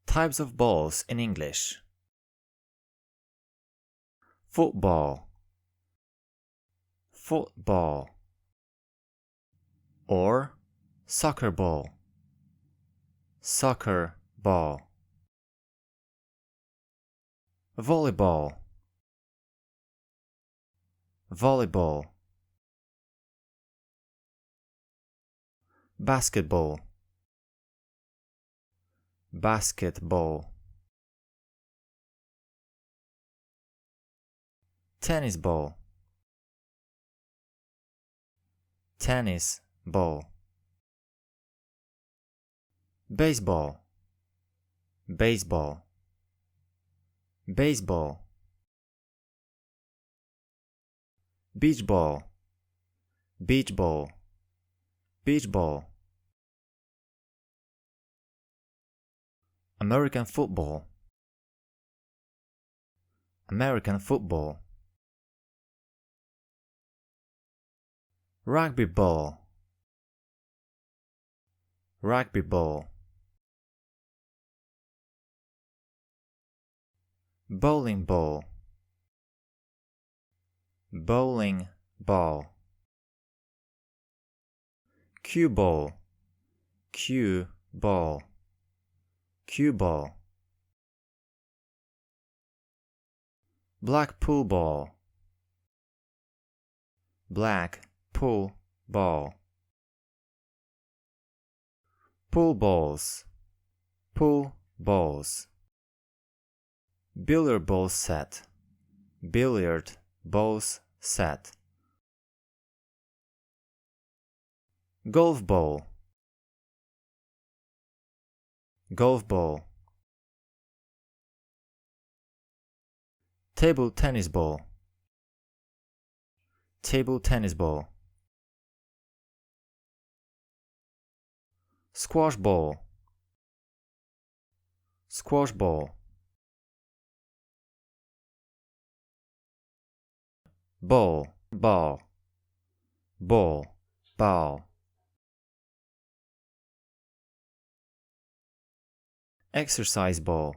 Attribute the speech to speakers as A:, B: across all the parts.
A: Types of balls in English. Football, football, or soccer ball, soccer ball. Volleyball, volleyball. Basketball, basketball. Tennis ball, tennis ball. Baseball, baseball, baseball. Beach ball, beach ball, beach ball. American football, American football. Rugby ball, rugby ball. Bowling ball, bowling ball. Cue ball, cue ball, cue ball. Black pool ball, black pool ball. Pool balls, pool balls. Billiard ball set, billiard balls set. Golf ball, golf ball. Table tennis ball, table tennis ball. Squash ball, squash ball. Ball, ball, ball, ball. Exercise ball,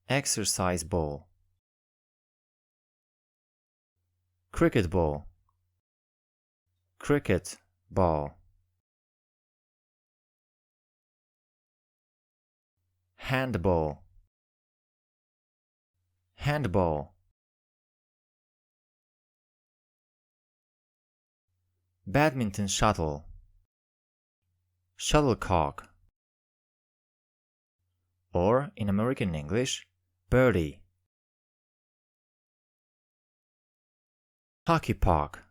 A: exercise ball. Cricket ball, cricket ball. Handball, handball. Badminton shuttle, shuttlecock. Or, in American English, birdie. Hockey puck,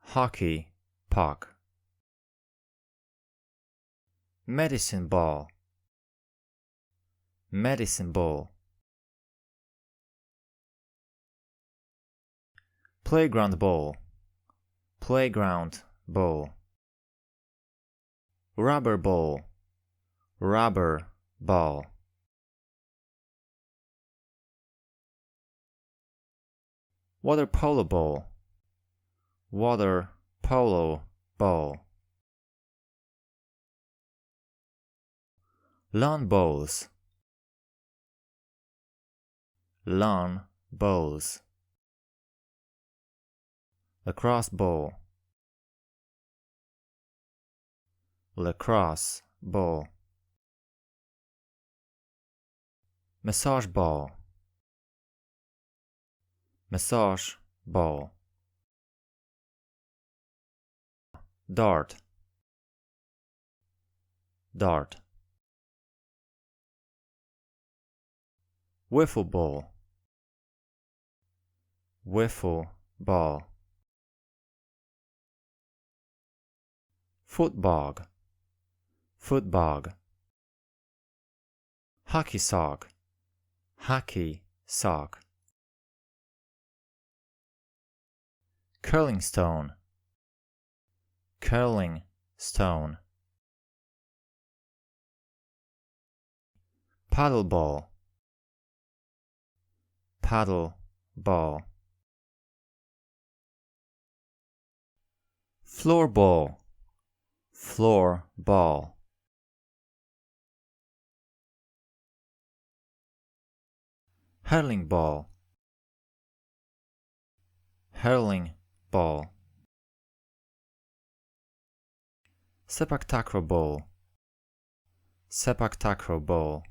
A: hockey puck. Medicine ball, medicine ball. Playground ball, playground ball. Rubber ball, rubber ball. Water polo ball, water polo ball. Lawn bowls, lawn bowls. Lacrosse ball, lacrosse ball. Massage ball, massage ball. Dart, dart. Wiffle ball, wiffle ball. Football, football. Hockey sock, hockey sock. Curling stone, curling stone. Paddle ball, paddle ball. Floor ball, floor ball, hurling ball, hurling ball, sepak takraw ball, sepak takraw ball,